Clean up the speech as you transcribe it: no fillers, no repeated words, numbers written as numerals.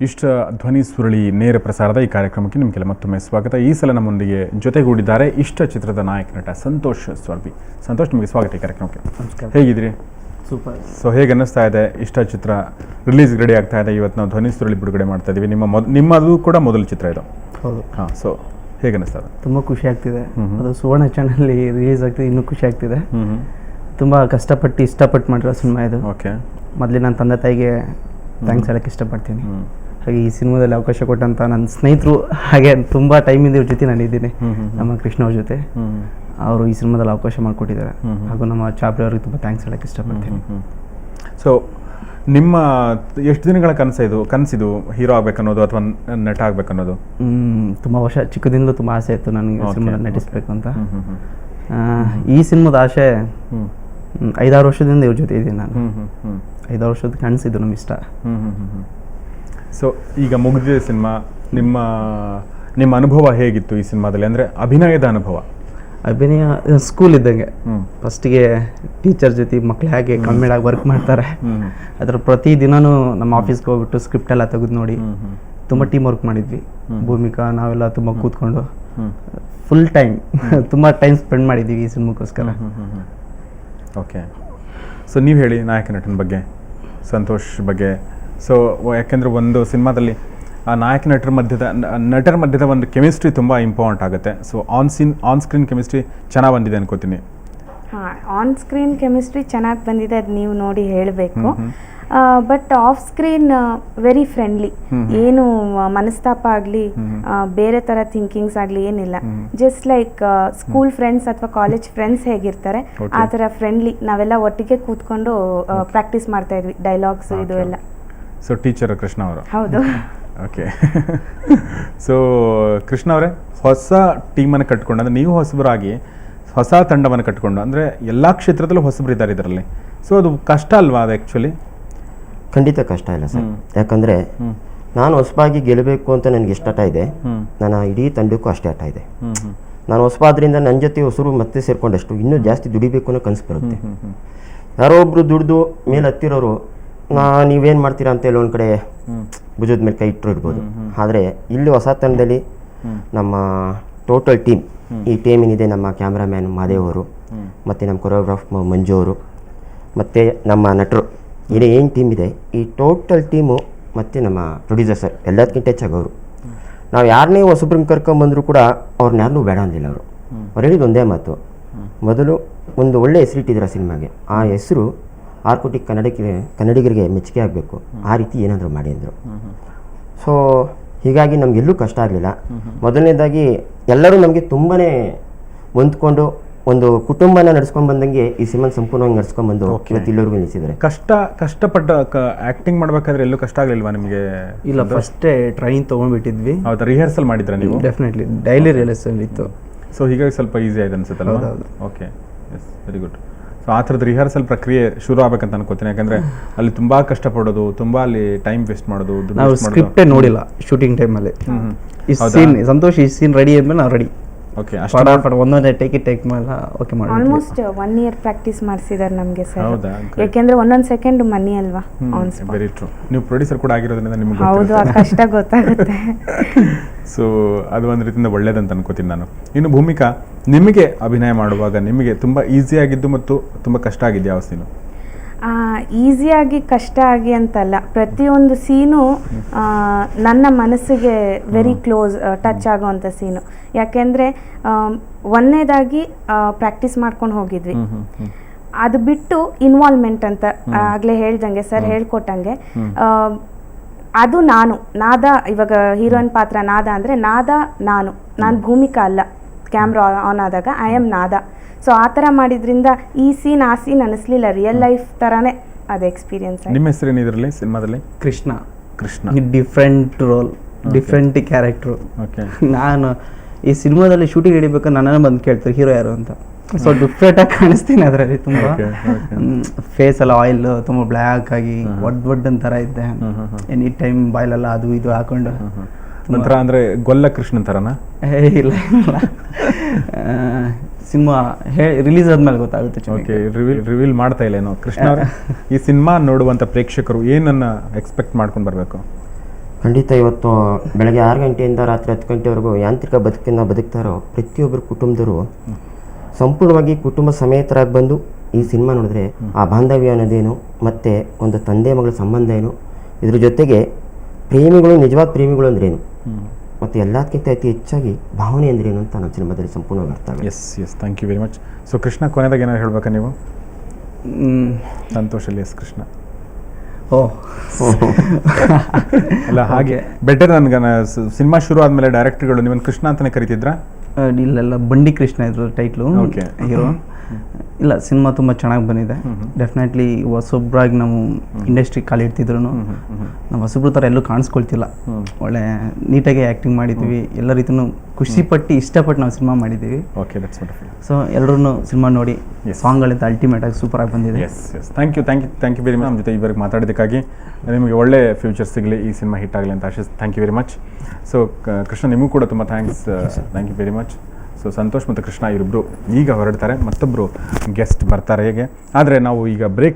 ಇಷ್ಟ ಧ್ವನಿ ಸುರುಳಿ ನೇರ ಪ್ರಸಾರದ ಈ ಕಾರ್ಯಕ್ರಮಕ್ಕೆ ನಿಮಗೆಲ್ಲ ಮತ್ತೊಮ್ಮೆ ಸ್ವಾಗತ. ಈ ಸಲ ನಮ್ಮೊಂದಿಗೆ ಜೊತೆಗೂಡಿದ್ದಾರೆ ಇಷ್ಟ ಚಿತ್ರದ ನಾಯಕ ನಟ ಸಂತೋಷ್ ಸ್ವರ್ಬಿ. ಸಂತೋಷ್, ನಿಮಗೆ ಸ್ವಾಗತ ಈ ಕಾರ್ಯಕ್ರಮಕ್ಕೆ. ನಮಸ್ಕಾರ. ಹೇಗಿದ್ರಿ? ಸೂಪರ್. ಸೊ ಹೇಗೆ ಅನ್ನಿಸ್ತಾ ಇದೆ? ಇಷ್ಟ ಚಿತ್ರ ರಿಲೀಸ್ ರೆಡಿ ಆಗ್ತಾ ಇದೆ. ಇವತ್ತು ನಾವು ಧ್ವನಿ ಸುರುಳಿ ಬಿಡುಗಡೆ ಮಾಡ್ತಾ ಇದ್ದೀವಿ. ನಿಮ್ಮದು ಕೂಡ ಮೊದಲ ಚಿತ್ರ ಇದು. ಹೌದು. ಹಾಂ, ಸೊ ಹೇಗೆ ಅನ್ನಿಸ್ತಾ ಇದೆ? ತುಂಬ ಖುಷಿ ಆಗ್ತಿದೆ. ಅದು ಸುವರ್ಣ ಚಾನಲ್ ರಿಲೀಸ್ ಆಗ್ತಿದೆ, ಇನ್ನೂ ಖುಷಿ ಆಗ್ತಿದೆ. ಹ್ಞೂ, ತುಂಬ ಕಷ್ಟಪಟ್ಟು ಇಷ್ಟಪಟ್ಟು ಮಾಡಿರೋ ಸಿನಿಮಾ ಇದು. ಓಕೆ. ಮೊದಲು ನನ್ನ ತಂದೆ ತಾಯಿಗೆ ಥ್ಯಾಂಕ್ಸ್ ಹೇಳೋಕ್ಕೆ ಇಷ್ಟಪಡ್ತೀನಿ. ಹಾಗೆ ಈ ಸಿನಿಮಾದಲ್ಲಿ ಅವಕಾಶ ಕೊಟ್ಟಂಥ ನನ್ನ ಸ್ನೇಹಿತರು, ಹಾಗೆ ತುಂಬ ಟೈಮಿಂದ ಇವ್ರ ಜೊತೆ ನಾನು ಇದ್ದೀನಿ, ನಮ್ಮ ಕೃಷ್ಣ ಅವ್ರ ಜೊತೆ. ಅವರು ಈ ಸಿನಿಮಾದಲ್ಲಿ ಅವಕಾಶ ಮಾಡಿಕೊಟ್ಟಿದ್ದಾರೆ. ಹಾಗೂ ನಮ್ಮ ಚಾಪ್ರಿ ಅವ್ರಿಗೆ ತುಂಬ ಥ್ಯಾಂಕ್ಸ್ ಹೇಳೋಕ್ಕೆ ಇಷ್ಟಪಡ್ತೀನಿ. ಸೊ ನಿಮ್ಮ ಎಷ್ಟು ದಿನಗಳ ಕನಸಿದು ಹೀರೋ ಆಗ್ಬೇಕನ್ನೋದು ಅಥವಾ ನಟ ಆಗ್ಬೇಕನ್ನೋದು? ತುಂಬ ವರ್ಷ ಚಿಕ್ಕದಿಂದಲೂ ತುಂಬ ಆಸೆ ಇತ್ತು ನನಗೆ ಸಿನಿಮಾದಲ್ಲಿ ನಟಿಸ್ಬೇಕು ಅಂತ. ಈ ಸಿನಿಮಾದ ಆಸೆ 5-6 ವರ್ಷದಿಂದ ಇವ್ರ ಜೊತೆ ಇದ್ದೀನಿ ನಾನು. 5-6 ವರ್ಷದ ಕನಸಿದ್ದು ನಮ್ಮ ಇಷ್ಟ. ಸೊ ಈಗ ಮುಗಿದಿದೆ ಸಿನಿಮಾ. ನಿಮ್ಮ ಅನುಭವ ಹೇಗಿತ್ತು ಈ ಸಿನಿಮಾದಲ್ಲಿ? ಅಂದರೆ ಅಭಿನಯದ ಅನುಭವ. ಅಭಿನಯ ಸ್ಕೂಲ್ ಇದ್ದಂಗೆ. ಫಸ್ಟಿಗೆ ಟೀಚರ್ ಜೊತೆ ಮಕ್ಳು ಹೇಗೆ ಕಮ್ಮಿಡಾಗಿ ವರ್ಕ್ ಮಾಡ್ತಾರೆ, ಅದರ ಪ್ರತಿ ದಿನವೂ ನಮ್ಮ ಆಫೀಸ್ಗೆ ಹೋಗ್ಬಿಟ್ಟು ಸ್ಕ್ರಿಪ್ಟ್ ಎಲ್ಲ ತೆಗೆದು ನೋಡಿ ತುಂಬ ಟೀಮ್ ವರ್ಕ್ ಮಾಡಿದ್ವಿ. ಭೂಮಿಕಾ ನಾವೆಲ್ಲ ತುಂಬ ಕೂತ್ಕೊಂಡು ಫುಲ್ ಟೈಮ್ ತುಂಬ ಟೈಮ್ ಸ್ಪೆಂಡ್ ಮಾಡಿದ್ದೀವಿ ಈ ಸಿನಿಮಾಕ್ಕೋಸ್ಕರ. ಓಕೆ. ಸೊ ನೀವು ಹೇಳಿ ನಾಯಕ ನಟನ ಬಗ್ಗೆ, ಸಂತೋಷ್ ಬಗ್ಗೆ. ಸೊ ಯಾಕೆಂದರೆ ಒಂದು ಸಿನಿಮಾದಲ್ಲಿ ಆ ನಾಯಕ ನಟರ ಮಧ್ಯದ ಒಂದು ಕೆಮಿಸ್ಟ್ರಿ ತುಂಬ ಇಂಪಾರ್ಟೆಂಟ್ ಆಗುತ್ತೆ. ಸೊ ಆನ್ ಸ್ಕ್ರೀನ್ ಕೆಮಿಸ್ಟ್ರಿ ಚೆನ್ನಾಗಿ ಬಂದಿದೆ ಅನ್ಕೋತೀನಿ. ಹಾಂ, ಆನ್ ಸ್ಕ್ರೀನ್ ಕೆಮಿಸ್ಟ್ರಿ ಚೆನ್ನಾಗಿ ಬಂದಿದೆ, ಅದು ನೀವು ನೋಡಿ ಹೇಳಬೇಕು. But off screen very friendly. ಏನು ಮನಸ್ತಾಪ ಆಗಲಿ, ಬೇರೆ ಥರ ಥಿಂಕಿಂಗ್ಸ್ ಆಗಲಿ ಏನಿಲ್ಲ. ಜಸ್ಟ್ ಲೈಕ್ ಸ್ಕೂಲ್ ಫ್ರೆಂಡ್ಸ್ ಅಥವಾ ಕಾಲೇಜ್ ಫ್ರೆಂಡ್ಸ್ ಹೇಗಿರ್ತಾರೆ ಆ ಥರ ಫ್ರೆಂಡ್ಲಿ. ನಾವೆಲ್ಲ ಒಟ್ಟಿಗೆ ಕೂತ್ಕೊಂಡು ಪ್ರಾಕ್ಟೀಸ್ ಮಾಡ್ತಾ ಇದ್ವಿ ಡೈಲಾಗ್ಸ್ ಇದು ಎಲ್ಲ. ಸೊ ಟೀಚರ್ ಕೃಷ್ಣ ಅವರು? ಹೌದು. ಓಕೆ. ಸೊ ಕೃಷ್ಣ ಅವರೇ, ಹೊಸ ಟೀಮನ್ನು ಕಟ್ಕೊಂಡು, ಅಂದರೆ ನೀವು ಹೊಸಬರಾಗಿ ಹೊಸ ತಂಡವನ್ನು ಕಟ್ಕೊಂಡು, ಅಂದರೆ ಎಲ್ಲ ಕ್ಷೇತ್ರದಲ್ಲೂ ಹೊಸಬರಿದ್ದಾರೆ ಇದರಲ್ಲಿ. ಸೊ ಅದು ಕಷ್ಟ ಅಲ್ವಾ ಅದು ಆ್ಯಕ್ಚುಲಿ? ಖಂಡಿತ ಕಷ್ಟ ಇಲ್ಲ ಸರ್. ಯಾಕಂದರೆ ನಾನು ಹೊಸಬಾಗಿ ಗೆಲ್ಲಬೇಕು ಅಂತ ನನಗೆ ಎಷ್ಟು ಹಠ ಇದೆ, ನನ್ನ ಇಡೀ ತಂಡಕ್ಕೂ ಅಷ್ಟೇ ಹಠ ಇದೆ. ನಾನು ಹೊಸಬಾದ್ರಿಂದ ನನ್ನ ಜೊತೆ ಹೊಸರು ಮತ್ತೆ ಸೇರ್ಕೊಂಡಷ್ಟು ಇನ್ನೂ ಜಾಸ್ತಿ ದುಡಿಬೇಕು ಅನ್ನೋ ಕನಸು ಬರುತ್ತೆ. ಯಾರೋ ಒಬ್ಬರು ದುಡಿದು ಮೇಲೆ ಹತ್ತಿರೋರು ನೀವೇನು ಮಾಡ್ತೀರಾ ಅಂತ ಹೇಳಿ ಒಂದು ಕಡೆ ಭುಜದ ಮೇಲೆ ಕೈ ಇಟ್ಟರು ಇಡ್ಬೋದು. ಆದರೆ ಇಲ್ಲಿ ಹೊಸ ತಂಡದಲ್ಲಿ ನಮ್ಮ ಟೋಟಲ್ ಟೀಮ್, ಈ ಟೀಮ್ ಏನಿದೆ, ನಮ್ಮ ಕ್ಯಾಮ್ರಾಮ್ಯಾನ್ ಮಾದೇವ್ ಅವರು, ಮತ್ತು ನಮ್ಮ ಕೊರಿಯೋಗ್ರಾಫ್ ಮಂಜು ಅವರು, ಮತ್ತು ನಮ್ಮ ನಟರು, ಏನು ಟೀಮ್ ಇದೆ, ಈ ಟೋಟಲ್ ಟೀಮು ಮತ್ತು ನಮ್ಮ ಪ್ರೊಡ್ಯೂಸರ್ ಸರ್ ಎಲ್ಲದಕ್ಕಿಂತ ಹೆಚ್ಚಾಗವರು. ನಾವು ಯಾರನ್ನೇ ಹೊಸಬ್ರನ್ನ ಕರ್ಕೊಂಬಂದರೂ ಕೂಡ ಅವ್ರನ್ನ ಯಾರನ್ನೂ ಬೇಡ ಅಂದಿಲ್ಲ. ಅವ್ರು ಹೇಳಿದ ಒಂದೇ ಮಾತು, ಮೊದಲು ಒಂದು ಒಳ್ಳೆ ಹೆಸರಿಟ್ಟಿದ್ರು ಸಿನಿಮಾಗೆ. ಆ ಹೆಸರು 6 ಕೋಟಿ ಕನ್ನಡಿಗರಿಗೆ ಮೆಚ್ಚುಗೆ ಆಗಬೇಕು, ಆ ರೀತಿ ಏನಾದರೂ ಮಾಡಿ ಅಂದರು. ಸೊ ಹೀಗಾಗಿ ನಮಗೆಲ್ಲೂ ಕಷ್ಟ ಆಗಲಿಲ್ಲ. ಮೊದಲನೇದಾಗಿ ಎಲ್ಲರೂ ನಮಗೆ ತುಂಬಾ ಹೊಂದ್ಕೊಂಡು ಒಂದು ಕುಟುಂಬನ ನಡೆಸ್ಕೊಂಡು ಬಂದಂಗೆ ಈ ಸಿನಿಮಾ ಸಂಪೂರ್ಣವಾಗಿ ನಡೆಸ್ಕೊಂಡ್ಬಂದು ಇವತ್ತು ಇಲ್ಲವರೆಗೂ ನಿಲ್ಲಿಸಿದ್ದಾರೆ. ಕಷ್ಟಪಟ್ಟ ಆ್ಯಕ್ಟಿಂಗ್ ಮಾಡಬೇಕಾದ್ರೆ ಎಲ್ಲೂ ಕಷ್ಟ ಆಗಲಿಲ್ವಾ ನಿಮಗೆ? ಇಲ್ಲ, ಫಸ್ಟೇ ಟ್ರೈನ್ ತೊಗೊಂಡ್ಬಿಟ್ಟಿದ್ವಿ. ಹೌದಾ? ರಿಹರ್ಸಲ್ ಮಾಡಿದ್ರಾ ನೀವು? ಡೆಫಿನೆಟ್ಲಿ ಡೈಲಿ ರಿಹರ್ಸಲ್ ಇತ್ತು. ಸೊ ಹೀಗಾಗಿ ಸ್ವಲ್ಪ ಈಸಿ ಆಯ್ತು ಅನ್ಸುತ್ತಲ್ಲ? Okay, yes, very good. So ಆ ಥರದ ರಿಹರ್ಸಲ್ ಪ್ರಕ್ರಿಯೆ ಶುರು ಆಗ್ಬೇಕಂತ ಅನ್ಕೋತೀನಿ. ಯಾಕಂದರೆ ಅಲ್ಲಿ ತುಂಬ ಕಷ್ಟಪಡೋದು, ತುಂಬ ಅಲ್ಲಿ ಟೈಮ್ ವೇಸ್ಟ್ ಮಾಡೋದು. ನಾವು ಸ್ಕ್ರಿಪ್ಟೇ ನೋಡಿಲ್ಲ ಶೂಟಿಂಗ್ ಟೈಮಲ್ಲಿ. ಸಂತೋಷ್ ಈ ಸೀನ್ ರೆಡಿ ಆದ್ಮೇಲೆ ನಾವು ರೆಡಿ. ಓಕೆ, ಒಂದೊಂದೇ ಟೇಕ್ ಮೇಲೆ ಓಕೆ ಮಾಡಿ ಆಲ್ಮೋಸ್ಟ್ 1 year ಪ್ರಾಕ್ಟೀಸ್ ಮಾಡಿಸಿದ್ದಾರೆ ನಮಗೆ ಸರ್. ಹೌದಾ? ಯಾಕೆಂದ್ರೆ ಒಂದೊಂದು ಸೆಕೆಂಡ್ ಮನಿ ಅಲ್ವಾ. Very true. ನೀವು ಪ್ರೊಡ್ಯೂಸರ್ ಕೂಡ ಆಗಿರೋದ್ರಿಂದ ನಿಮ್ಗೆ ಹೌದು, ಆ ಕಷ್ಟ ಗೊತ್ತಾಗುತ್ತೆ. ಸೊ ಅದು ಒಂದು ರೀತಿಯಿಂದ ಒಳ್ಳೇದಂತ ಅನ್ಕೋತೀನಿ ನಾನು. ಇನ್ನು ಭೂಮಿಕಾ, ನಿಮಗೆ ಅಭಿನಯ ಮಾಡುವಾಗ ನಿಮಗೆ ತುಂಬ ಈಸಿ ಆಗಿದ್ದು ಮತ್ತು ತುಂಬ ಕಷ್ಟ ಆಗಿದ್ದು ಯಾವ ಸೀನು? ಈಸಿಯಾಗಿ ಕಷ್ಟ ಆಗಿ ಅಂತಲ್ಲ, ಪ್ರತಿಯೊಂದು ಸೀನು ನನ್ನ ಮನಸ್ಸಿಗೆ ವೆರಿ ಕ್ಲೋಸ್ ಟಚ್ ಆಗೋವಂಥ ಸೀನು. ಯಾಕೆಂದರೆ ಒಂದನೇದಾಗಿ ಪ್ರಾಕ್ಟೀಸ್ ಮಾಡ್ಕೊಂಡು ಹೋಗಿದ್ವಿ. ಅದು ಬಿಟ್ಟು ಇನ್ವಾಲ್ವ್ಮೆಂಟ್ ಅಂತ ಆಗಲೇ ಹೇಳ್ದಂಗೆ ಸರ್ ಹೇಳ್ಕೊಟ್ಟಂಗೆ, ಅದು ನಾದ ಇವಾಗ ಹೀರೋಯಿನ್ ಪಾತ್ರ ನಾದ ಅಂದರೆ ನಾನು ಭೂಮಿಕಾ ಅಲ್ಲ. ಕ್ಯಾಮ್ರಾ ಆನ್ ಆದಾಗ ಐ ಆಮ್ ನಾದ. ಸೊ ಆ ಥರ ಮಾಡಿದ್ರಿಂದ ಈ ಸೀನ್ ಆ ಸೀನ್ ಅನ್ನಿಸ್ಲಿಲ್ಲ, ರಿಯಲ್ ಲೈಫ್ ಥರನೇ ಅದು ಎಕ್ಸ್ಪೀರಿಯನ್ಸ್. ನಿಮ್ಮ ಹೆಸರೇನು ಇದರಲ್ಲಿ ಸಿನಿಮಾದಲ್ಲಿ? Krishna. Different roll, different character. Okay. ನಾನು ಈ ಸಿನಿಮಾದಲ್ಲಿ ಶೂಟಿಂಗ್ ಹಿಡಿಬೇಕು, ನನ್ನನ್ನು ಬಂದು ಕೇಳ್ತಾರೆ ಹೀರೋ ಯಾರು ಅಂತ. ಸೊ ಡಿಫ್ರೆಂಟಾಗಿ ಕಾಣಿಸ್ತೀನಿ ಅದರಲ್ಲಿ. ತುಂಬ ಫೇಸ್ ಎಲ್ಲ ಆಯಿಲ್ ತುಂಬ ಬ್ಲ್ಯಾಕ್ ಆಗಿ ಒಡ್ ಥರ ಇದ್ದೆ. ಎನಿ ಟೈಮ್ ಬಾಯ್ಲೆಲ್ಲ ಅದು ಇದು ಹಾಕೊಂಡು ಒಂಥರ ಅಂದರೆ ಗೊಲ್ಲ ಕೃಷ್ಣನ್ ಥರನಾ? ಇಲ್ಲ, ಸಿನಿಮಾ ರಿಲೀಸ್ ಆದ್ಮೇಲೆ ಗೊತ್ತಾಗುತ್ತೆ. ಓಕೆ, ರಿವೀಲ್ ಮಾಡ್ತಾ ಇಲ್ಲ ಏನೋ. ಕೃಷ್ಣ ಅವರೇ, ಈ ಸಿನಿಮಾ ನೋಡುವಂಥ ಪ್ರೇಕ್ಷಕರು ಏನನ್ನ ಎಕ್ಸ್ಪೆಕ್ಟ್ ಮಾಡ್ಕೊಂಡು ಬರಬೇಕು? ಖಂಡಿತ ಇವತ್ತು ಬೆಳಗ್ಗೆ 6 ಗಂಟೆಯಿಂದ ರಾತ್ರಿ 10 ಗಂಟೆವರೆಗೂ ಯಾಂತ್ರಿಕ ಬದುಕನ್ನು ಬದುಕ್ತಾರೋ ಪ್ರತಿಯೊಬ್ಬರು ಕುಟುಂಬದವರು ಸಂಪೂರ್ಣವಾಗಿ ಕುಟುಂಬ ಸಮೇತರಾಗಿ ಬಂದು ಈ ಸಿನಿಮಾ ನೋಡಿದ್ರೆ ಆ ಬಾಂಧವ್ಯ ಅನ್ನೋದೇನು ಮತ್ತು ಒಂದು ತಂದೆ ಮಗಳ ಸಂಬಂಧ ಏನು, ಇದ್ರ ಜೊತೆಗೆ ಪ್ರೇಮಿಗಳು ನಿಜವಾದ ಪ್ರೇಮಿಗಳು ಅಂದ್ರೇನು ಮತ್ತು ಎಲ್ಲದಕ್ಕಿಂತ ಅತಿ ಹೆಚ್ಚಾಗಿ ಭಾವನೆ ಅಂದ್ರೇನು ಅಂತ ನಮ್ಮ ಸಿನಿಮಾದಲ್ಲಿ ಸಂಪೂರ್ಣವಾಗಿ ಅರ್ಥ ಆಗುತ್ತೆ. Yes thank you very much. So Krishna, ಕೊನೆದಾಗ ಏನಾದ್ರು ಹೇಳ್ಬೇಕಾ ನೀವು? ಸಂತೋಷಲ್ಲಿ ಎಸ್ ಕೃಷ್ಣ. ಓ ಅಲ್ಲ ಹಾಗೆ ಬೆಟರ್. ನನಗೆ ಸಿನಿಮಾ ಶುರು ಆದಮೇಲೆ ಡೈರೆಕ್ಟರ್ಗಳು ನಿಮ್ಮನ್ನು ಕೃಷ್ಣ ಅಂತಲೇ ಕರಿತಿದ್ರಾ? ಇಲ್ಲೆಲ್ಲ ಬಂಡಿ ಕೃಷ್ಣ ಇದ್ರು ಟೈಟ್ಲು, Okay. ಹೀರೋ. ಇಲ್ಲ, ಸಿನಿಮಾ ತುಂಬ ಚೆನ್ನಾಗಿ ಬಂದಿದೆ. ಡೆಫಿನೆಟ್ಲಿ ಹೊಸೊಬ್ರಾಗಿ ನಾವು ಇಂಡಸ್ಟ್ರಿ ಕಾಲಿಡ್ತಿದ್ರು ನಾವು ಹೊಸಬ್ರ ಥರ ಎಲ್ಲೂ ಕಾಣಿಸ್ಕೊಳ್ತಿಲ್ಲ. ಒಳ್ಳೆ ನೀಟಾಗಿ ಆ್ಯಕ್ಟಿಂಗ್ ಮಾಡಿದ್ದೀವಿ, ಎಲ್ಲ ರೀತಿಯೂ ಖುಷಿಪಟ್ಟು ಇಷ್ಟಪಟ್ಟು ನಾವು ಸಿನಿಮಾ ಮಾಡಿದ್ದೀವಿ. Okay, that's wonderful. ಸೊ ಎಲ್ಲರೂ ಸಿನಿಮಾ ನೋಡಿ, ಸಾಂಗ್ಗಳಿಂದ ಅಲ್ಟಿಮೇಟಾಗಿ ಸೂಪರಾಗಿ ಬಂದಿದೆ. Yes thank you very much. ನಮ್ಮ ಜೊತೆ ಇವರಿಗೆ ಮಾತಾಡೋದಕ್ಕಾಗಿ ನಿಮಗೆ ಒಳ್ಳೆ ಫ್ಯೂಚರ್ ಸಿಗಲಿ, ಈ ಸಿನಿಮಾ ಹಿಟ್ ಆಗಲಿ ಅಂತ ಆಶಿಸ್. Thank you very much. So Krishna, ನಿಮಗೂ ಕೂಡ ತುಂಬ thanks. Thank you very much. So Santosh ಮತ್ತು ಕೃಷ್ಣ ಇವರಿಬ್ಬರು ಈಗ ಹೊರಡ್ತಾರೆ, ಮತ್ತೊಬ್ಬರು ಗೆಸ್ಟ್ ಬರ್ತಾರೆ ಹೇಗೆ. ಆದರೆ ನಾವು ಈಗ ಬ್ರೇಕ್